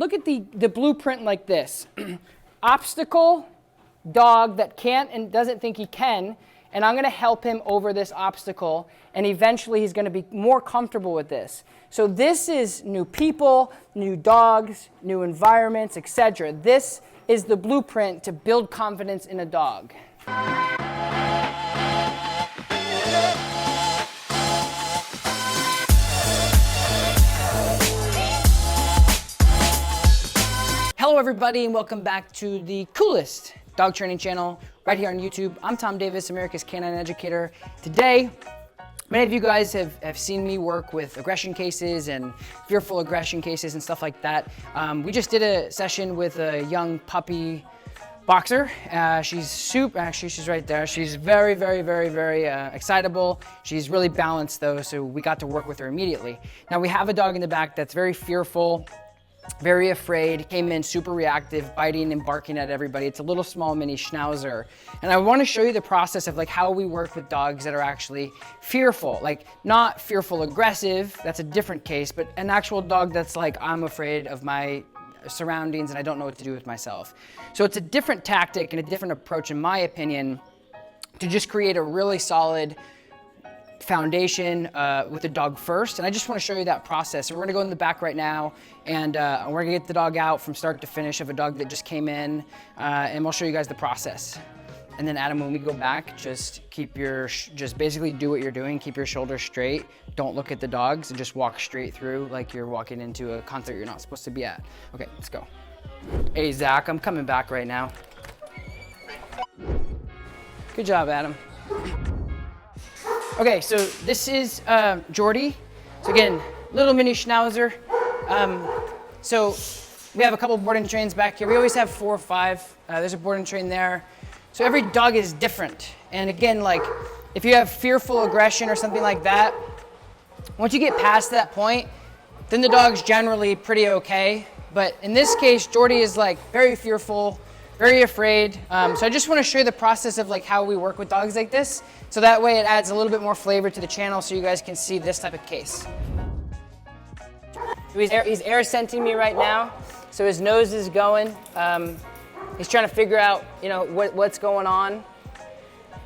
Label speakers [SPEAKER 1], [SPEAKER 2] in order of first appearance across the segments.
[SPEAKER 1] look at the blueprint like this. Obstacle, dog that can't and doesn't think he can, and I'm going to help him over this obstacle, and eventually he's going to be more comfortable with this. So this is new people, new dogs, new environments, etc. This is the blueprint to build confidence in a dog. Hello everybody and welcome back to the coolest dog training channel right here on YouTube. I'm Tom Davis, America's Canine Educator. Today, many of you guys have seen me work with aggression cases and fearful aggression cases and stuff like that. We just did a session with a young puppy boxer. She's right there. She's very excitable. She's really balanced though, so we got to work with her immediately. Now we have a dog in the back that's very fearful, very afraid, came in super reactive, biting and barking at everybody. It's a little small mini schnauzer. And I want to show you the process of like how we work with dogs that are actually fearful, like not fearful aggressive, that's a different case, but an actual dog that's like, I'm afraid of my surroundings and I don't know what to do with myself. So it's a different tactic and a different approach, in my opinion, to just create a really solid foundation with the dog first. And I just want to show you that process. So we're gonna go in the back right now and we're gonna get the dog out from start to finish of a dog that just came in and we'll show you guys the process. And then Adam, when we go back, just keep just basically do what you're doing. Keep your shoulders straight. Don't look at the dogs and just walk straight through like you're walking into a concert you're not supposed to be at. Okay, let's go. Hey Zach, I'm coming back right now. Good job, Adam. Okay, so this is Jordy. So again, little mini schnauzer. So we have a couple boarding trains back here. We always have 4 or 5. There's a boarding train there. So every dog is different. And again, like if you have fearful aggression or something like that, once you get past that point, then the dog's generally pretty okay. But in this case, Jordy is like very fearful, very afraid. So I just want to show you the process of like how we work with dogs like this. So that way it adds a little bit more flavor to the channel so you guys can see this type of case. He's air scenting me right now. So his nose is going. He's trying to figure out, you know, what's going on.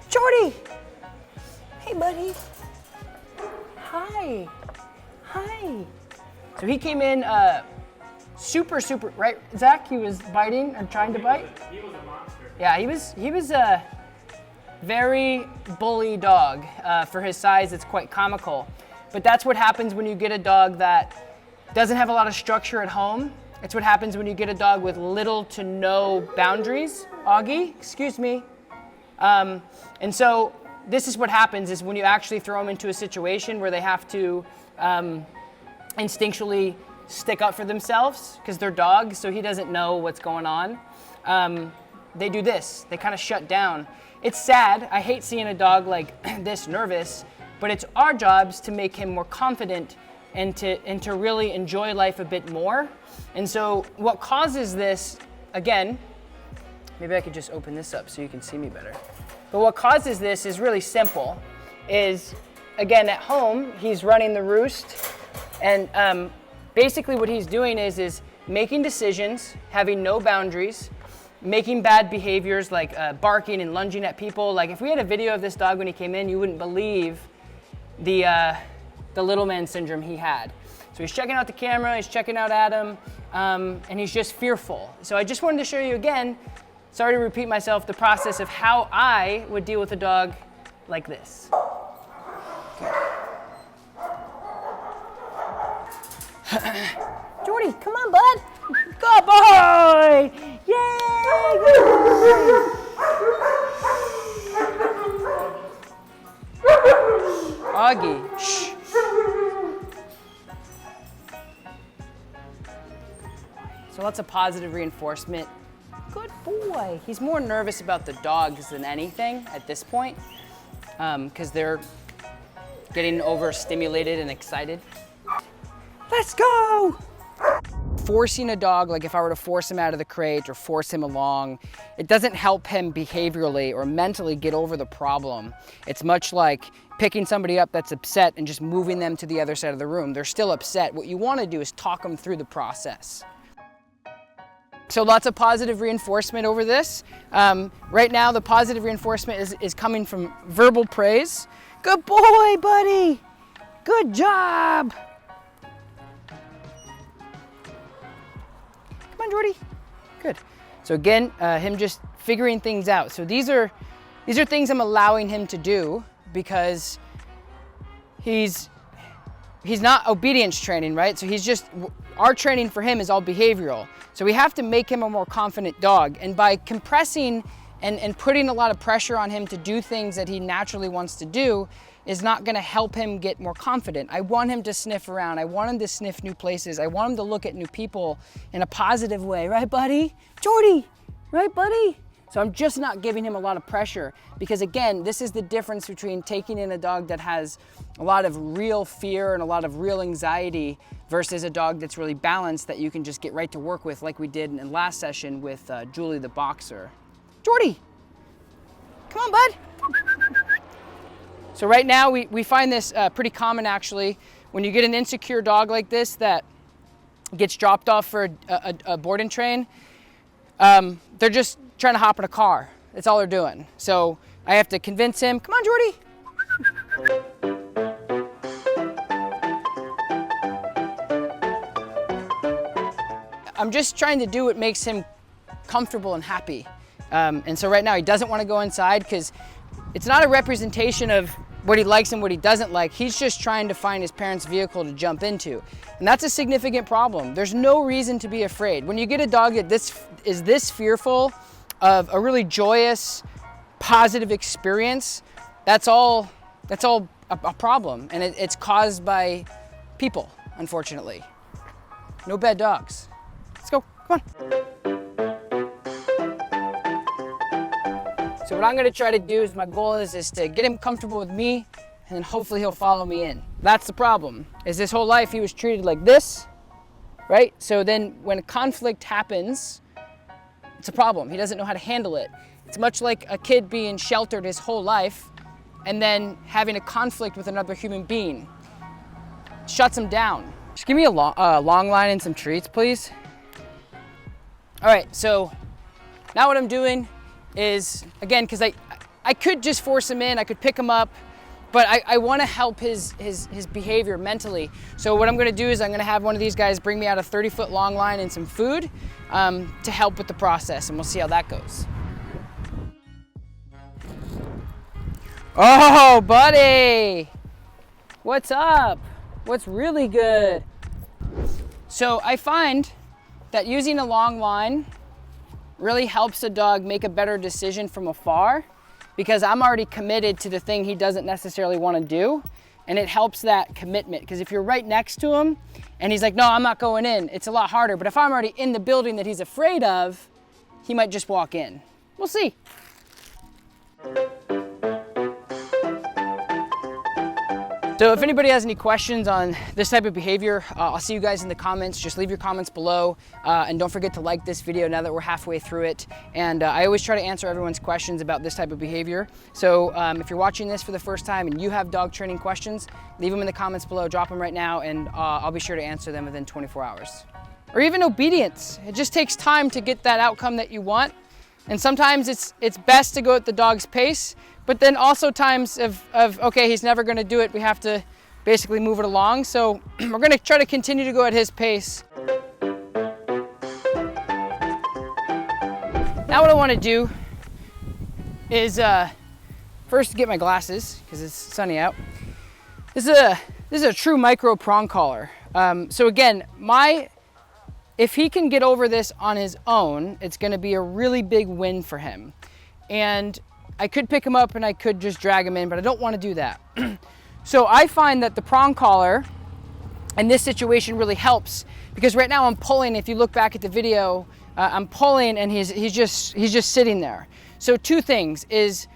[SPEAKER 1] Jordy! Hey buddy. Hi. Hi. So he came in super, right, Zach? He was biting or trying to bite? He was a monster. Yeah, he was a very bully dog. For his size, it's quite comical. But that's what happens when you get a dog that doesn't have a lot of structure at home. It's what happens when you get a dog with little to no boundaries. Augie, excuse me. And so this is what happens is when you actually throw them into a situation where they have to instinctually stick up for themselves because they're dogs, so he doesn't know what's going on. They do this, they kind of shut down. It's sad, I hate seeing a dog like this nervous, but it's our jobs to make him more confident and to really enjoy life a bit more. And so what causes this, again, maybe I could just open this up so you can see me better. But what causes this is really simple, is again at home, he's running the roost and basically what he's doing is making decisions, having no boundaries, making bad behaviors like barking and lunging at people. Like if we had a video of this dog when he came in, you wouldn't believe the little man syndrome he had. So he's checking out the camera, he's checking out Adam, and he's just fearful. So I just wanted to show you again, sorry to repeat myself, the process of how I would deal with a dog like this. Jordy, come on, bud. Good boy. Yay, good boy. Augie, shh. So lots of positive reinforcement. Good boy. He's more nervous about the dogs than anything at this point because they're getting overstimulated and excited. Let's go! Forcing a dog, like if I were to force him out of the crate or force him along, it doesn't help him behaviorally or mentally get over the problem. It's much like picking somebody up that's upset and just moving them to the other side of the room. They're still upset. What you want to do is talk them through the process. So lots of positive reinforcement over this. Right now, the positive reinforcement is coming from verbal praise. Good boy, buddy. Good job. Come on, Jordy. Good. So again, him just figuring things out. So these are things I'm allowing him to do because he's not obedience training, right? So our training for him is all behavioral. So we have to make him a more confident dog. And by compressing and putting a lot of pressure on him to do things that he naturally wants to do is not gonna help him get more confident. I want him to sniff around. I want him to sniff new places. I want him to look at new people in a positive way. Right, buddy? Jordy, right, buddy? So I'm just not giving him a lot of pressure because again, this is the difference between taking in a dog that has a lot of real fear and a lot of real anxiety versus a dog that's really balanced that you can just get right to work with like we did in last session with Julie the boxer. Jordy, come on, bud. So right now we find this pretty common actually. When you get an insecure dog like this that gets dropped off for a board and train, they're just trying to hop in a car. That's all they're doing. So I have to convince him, come on, Jordy. I'm just trying to do what makes him comfortable and happy. And so right now he doesn't want to go inside because it's not a representation of what he likes and what he doesn't like. He's just trying to find his parents' vehicle to jump into. And that's a significant problem. There's no reason to be afraid. When you get a dog that is this fearful of a really joyous, positive experience, that's all a problem. And it's caused by people, unfortunately. No bad dogs. Let's go, come on. So what I'm gonna try to do is my goal is to get him comfortable with me and then hopefully he'll follow me in. That's the problem, is this whole life he was treated like this, right? So then when conflict happens, it's a problem. He doesn't know how to handle it. It's much like a kid being sheltered his whole life and then having a conflict with another human being. It shuts him down. Just give me a long line and some treats, please. All right, so now what I'm doing is, again, because I could just force him in, I could pick him up, but I want to help his behavior mentally. So what I'm going to do is I'm going to have one of these guys bring me out a 30-foot long line and some food to help with the process, and we'll see how that goes. Oh, buddy! What's up? What's really good? So I find that using a long line really helps a dog make a better decision from afar because I'm already committed to the thing he doesn't necessarily want to do, and it helps that commitment. Because if you're right next to him and he's like, no, I'm not going in, it's a lot harder. But if I'm already in the building that he's afraid of, he might just walk in. We'll see. So if anybody has any questions on this type of behavior, I'll see you guys in the comments. Just leave your comments below, and don't forget to like this video now that we're halfway through it. And I always try to answer everyone's questions about this type of behavior. So if you're watching this for the first time and you have dog training questions, leave them in the comments below, drop them right now, and I'll be sure to answer them within 24 hours. Or even obedience. It just takes time to get that outcome that you want. And sometimes it's best to go at the dog's pace, but then also times of okay, he's never gonna do it, we have to basically move it along. So we're gonna try to continue to go at his pace. Now what I wanna do is first get my glasses, because it's sunny out. This is a true micro prong collar. So again, if he can get over this on his own, it's gonna be a really big win for him. And I could pick him up and I could just drag him in, but I don't wanna do that. So I find that the prong collar in this situation really helps, because right now I'm pulling. If you look back at the video, I'm pulling and he's just sitting there. So two things is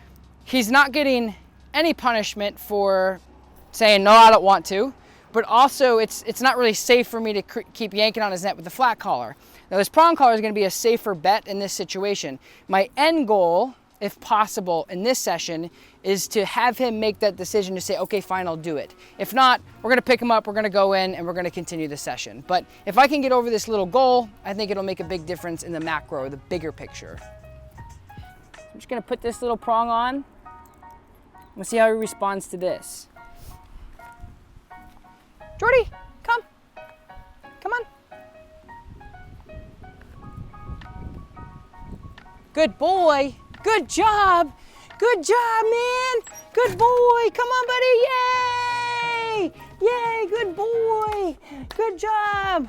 [SPEAKER 1] he's not getting any punishment for saying, no, I don't want to. But also it's not really safe for me to keep yanking on his neck with the flat collar. Now this prong collar is going to be a safer bet in this situation. My end goal if possible, in this session, is to have him make that decision to say, okay, fine, I'll do it. If not, we're gonna pick him up, we're gonna go in, and we're gonna continue the session. But if I can get over this little goal, I think it'll make a big difference in the macro, the bigger picture. I'm just gonna put this little prong on. We'll see how he responds to this. Jordy, come. Come on. Good boy. Good job. Good job, man. Good boy. Come on, buddy. Yay. Yay, good boy. Good job.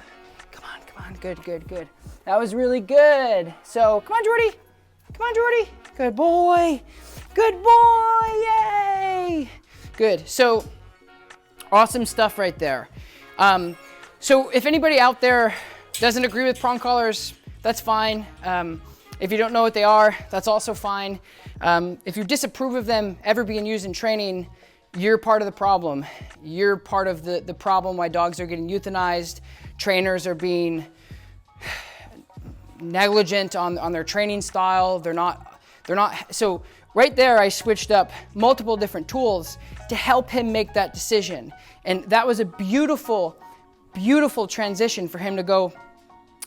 [SPEAKER 1] Come on, come on. Good, good, good. That was really good. So, come on, Jordy. Come on, Jordy. Good boy. Good boy. Yay. Good. So, awesome stuff right there. So if anybody out there doesn't agree with prong collars, that's fine. If you don't know what they are, that's also fine. If you disapprove of them ever being used in training, you're part of the problem. You're part of the problem why dogs are getting euthanized. Trainers are being negligent on their training style. They're not, so right there I switched up multiple different tools to help him make that decision. And that was a beautiful, beautiful transition for him to go,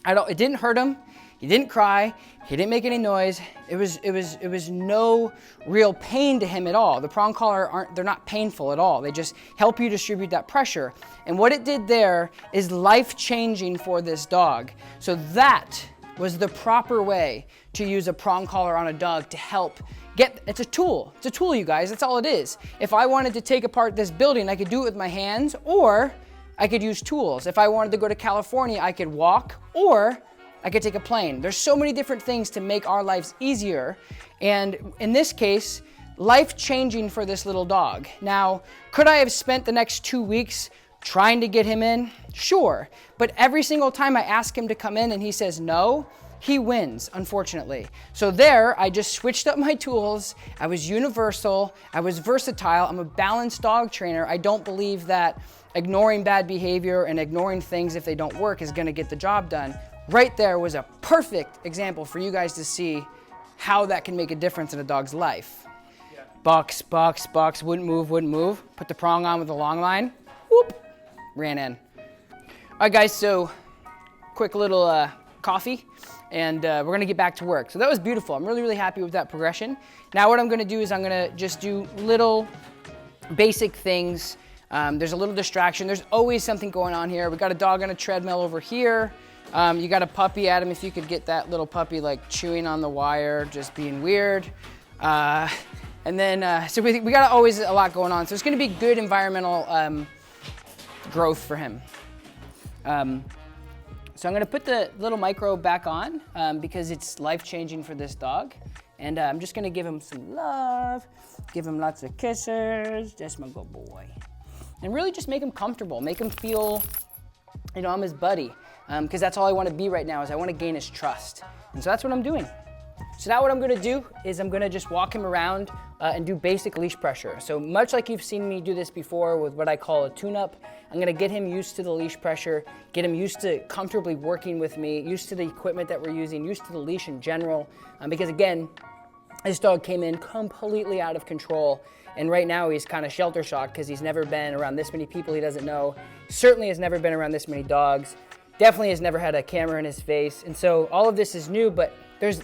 [SPEAKER 1] it didn't hurt him. He didn't cry. He didn't make any noise. It was no real pain to him at all. The prong collar they're not painful at all. They just help you distribute that pressure. And what it did there is life-changing for this dog. So that was the proper way to use a prong collar on a dog to help it's a tool. It's a tool, you guys. That's all it is. If I wanted to take apart this building, I could do it with my hands, or I could use tools. If I wanted to go to California, I could walk, or I could take a plane. There's so many different things to make our lives easier. And in this case, life-changing for this little dog. Now, could I have spent the next 2 weeks trying to get him in? Sure. But every single time I ask him to come in and he says no, he wins, unfortunately. So there, I just switched up my tools. I was universal. I was versatile. I'm a balanced dog trainer. I don't believe that ignoring bad behavior and ignoring things if they don't work is gonna get the job done. Right there was a perfect example for you guys to see how that can make a difference in a dog's life. Yeah. Bucks, wouldn't move. Put the prong on with the long line, whoop, ran in. All right, guys, so quick little coffee, and we're gonna get back to work. So that was beautiful. I'm really, really happy with that progression. Now what I'm gonna do is I'm gonna just do little basic things. There's a little distraction. There's always something going on here. We got a dog on a treadmill over here. You got a puppy, Adam, if you could get that little puppy like chewing on the wire, just being weird. And then, so we got always a lot going on. So it's gonna be good environmental growth for him. So I'm gonna put the little micro back on because it's life-changing for this dog. And I'm just gonna give him some love, give him lots of kisses, that's my good boy. And really just make him comfortable, make him feel, you know, I'm his buddy. Because that's all I want to be right now is I want to gain his trust. And so that's what I'm doing. So now what I'm going to do is I'm going to just walk him around and do basic leash pressure. So much like you've seen me do this before with what I call a tune-up, I'm going to get him used to the leash pressure, get him used to comfortably working with me, used to the equipment that we're using, used to the leash in general. Because again, this dog came in completely out of control. And right now he's kind of shelter shocked because he's never been around this many people he doesn't know. Certainly has never been around this many dogs. Definitely has never had a camera in his face. And so all of this is new, but there's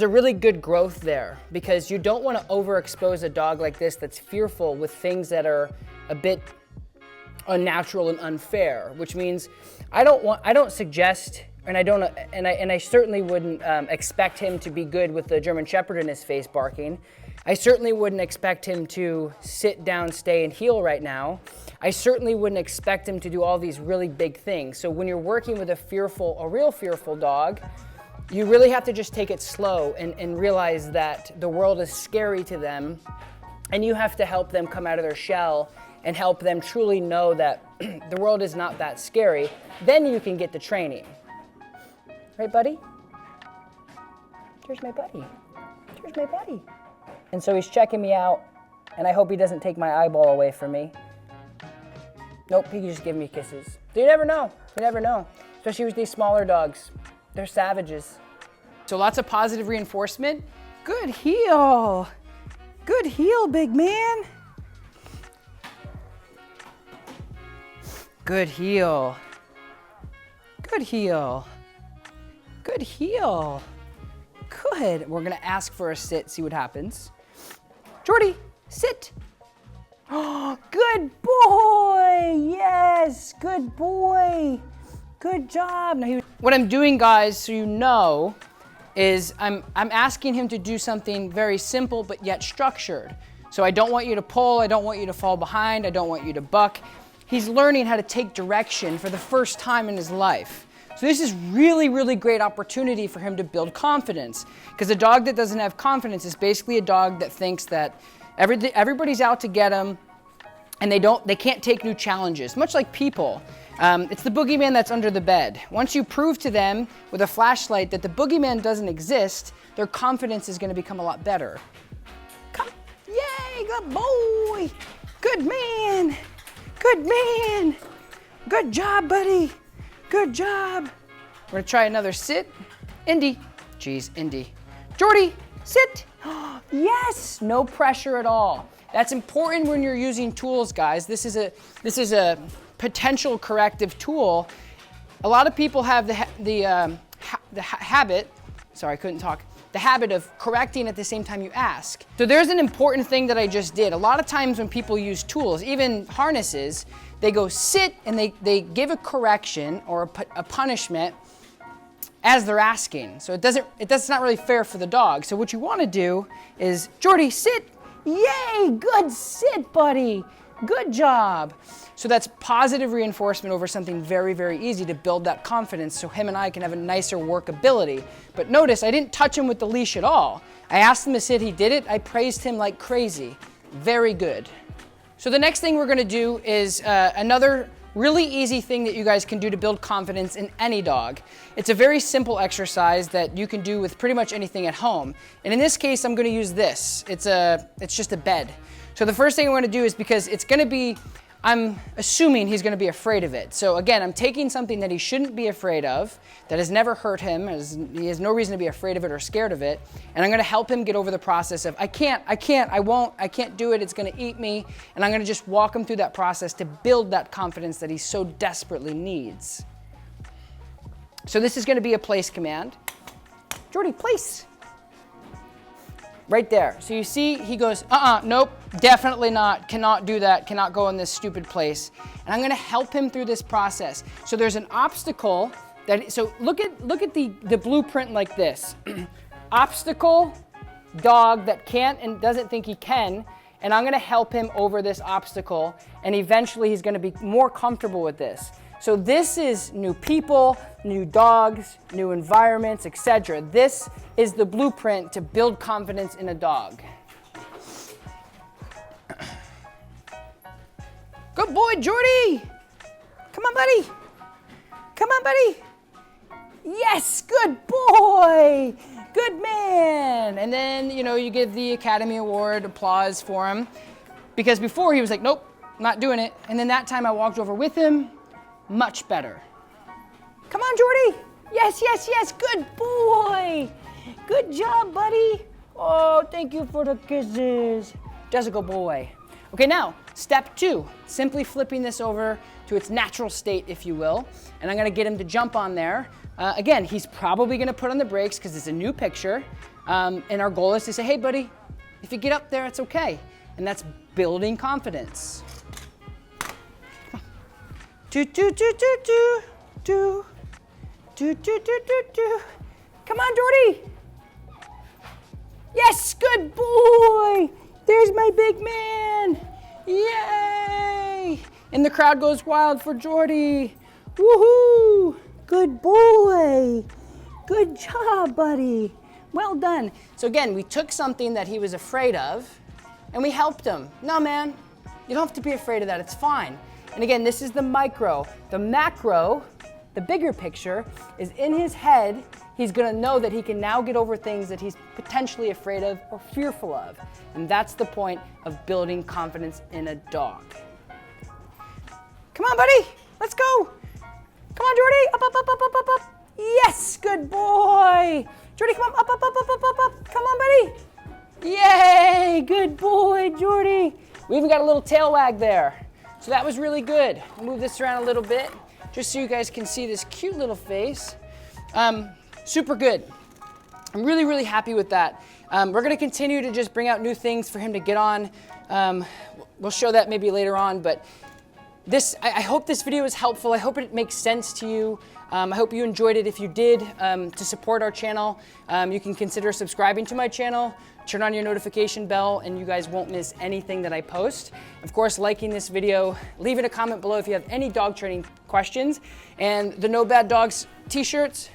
[SPEAKER 1] a really good growth there because you don't want to overexpose a dog like this that's fearful with things that are a bit unnatural and unfair, which means I don't suggest, and I certainly wouldn't expect him to be good with the German Shepherd in his face barking. I certainly wouldn't expect him to sit down, stay, and heel right now. I certainly wouldn't expect him to do all these really big things. So when you're working with a real fearful dog, you really have to just take it slow and realize that the world is scary to them, and you have to help them come out of their shell and help them truly know that the world is not that scary. Then you can get the training. Right, buddy? Here's my buddy. Here's my buddy. And so he's checking me out, and I hope he doesn't take my eyeball away from me. Nope, he can just give me kisses. You never know. You never know. Especially with these smaller dogs. They're savages. So lots of positive reinforcement Good heel. Good heel, big man. Good heel. Good heel. Good heel. Good. We're gonna ask for a sit, see what happens. Jordy, sit. Oh, good boy. Yes, good boy. Good job. Now what I'm doing, guys, so you know, is I'm asking him to do something very simple but yet structured. So I don't want you to pull, I don't want you to fall behind, I don't want you to buck. He's learning how to take direction for the first time in his life. So this is really, really great opportunity for him to build confidence. Because a dog that doesn't have confidence is basically a dog that thinks that everybody's out to get him and they can't take new challenges, much like people. It's the boogeyman that's under the bed. Once you prove to them with a flashlight that the boogeyman doesn't exist, their confidence is going to become a lot better. Come, yay, good boy, good man, good man, good job, buddy, good job. We're going to try another sit. Indy, geez, Indy. Jordy, sit. Yes, no pressure at all. That's important when you're using tools, guys. This is a potential corrective tool. A lot of people have the habit, sorry, I couldn't talk, the habit of correcting at the same time you ask. So there's an important thing that I just did. A lot of times when people use tools, even harnesses, they go sit and they give a correction or a punishment as they're asking. So that's not really fair for the dog. So what you want to do is, Jordy, sit. Yay, good sit, buddy. Good job. So that's positive reinforcement over something very, very easy to build that confidence so him and I can have a nicer workability. But notice I didn't touch him with the leash at all. I asked him to sit, he did it. I praised him like crazy. Very good. So the next thing we're gonna do is another really easy thing that you guys can do to build confidence in any dog. It's a very simple exercise that you can do with pretty much anything at home. And in this case, I'm gonna use this. It's just a bed. So the first thing I'm gonna do is, because it's gonna be, I'm assuming he's gonna be afraid of it. So again, I'm taking something that he shouldn't be afraid of, that has never hurt him, he has no reason to be afraid of it or scared of it, and I'm gonna help him get over the process of, I can't do it, it's gonna eat me, and I'm gonna just walk him through that process to build that confidence that he so desperately needs. So this is gonna be a place command. Jordy, place. Right there. So you see, he goes, nope, definitely not, cannot do that, cannot go in this stupid place. And I'm gonna help him through this process. So there's an obstacle so look at the blueprint like this. Obstacle, dog that can't and doesn't think he can, and I'm gonna help him over this obstacle, and eventually he's gonna be more comfortable with this. So this is new people, new dogs, new environments, etc. This is the blueprint to build confidence in a dog. Good boy, Jordy. Come on, buddy. Come on, buddy. Yes, good boy. Good man. And then, you give the Academy Award applause for him, because before he was like, nope, not doing it. And then that time I walked over with him. Much better. Come on, Jordy. Yes, yes, yes. Good boy. Good job, buddy. Oh, thank you for the kisses. Just a good boy. Okay, now, step 2. Simply flipping this over to its natural state, if you will. And I'm going to get him to jump on there. Again, he's probably going to put on the brakes because it's a new picture. And our goal is to say, hey, buddy, if you get up there, it's okay. And that's building confidence. Do, do, do, do, do, do, do, do, do, do, do. Come on, Jordy. Yes, good boy. There's my big man. Yay. And the crowd goes wild for Jordy. Woohoo. Good boy. Good job, buddy. Well done. So again, we took something that he was afraid of and we helped him. No, man, you don't have to be afraid of that. It's fine. And again, this is the micro. The macro, the bigger picture, is in his head. He's gonna know that he can now get over things that he's potentially afraid of or fearful of. And that's the point of building confidence in a dog. Come on, buddy, let's go. Come on, Jordy, up, up, up, up, up, up, up. Yes, good boy. Jordy, come on, up, up, up, up, up, up, up. Come on, buddy. good boy, Jordy. We even got a little tail wag there. So that was really good. I'll move this around a little bit just so you guys can see this cute little face. Super good. I'm really, really happy with that. We're gonna continue to just bring out new things for him to get on. We'll show that maybe later on, but I hope this video is helpful. I hope it makes sense to you. I hope you enjoyed it. If you did, to support our channel, you can consider subscribing to my channel, turn on your notification bell, and you guys won't miss anything that I post. Of course, liking this video, leaving a comment below if you have any dog training questions, and the No Bad Dogs t-shirts,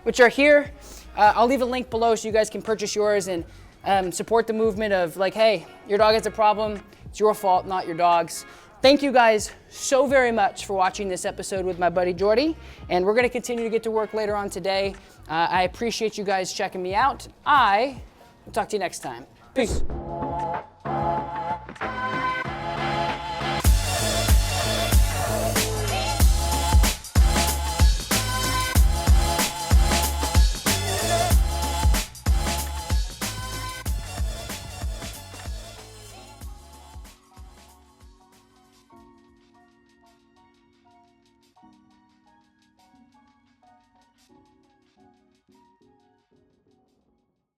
[SPEAKER 1] which are here. I'll leave a link below so you guys can purchase yours and support the movement of like, hey, your dog has a problem. It's your fault, not your dog's. Thank you guys so very much for watching this episode with my buddy Jordy, and we're gonna continue to get to work later on today. I appreciate you guys checking me out. I will talk to you next time. Peace.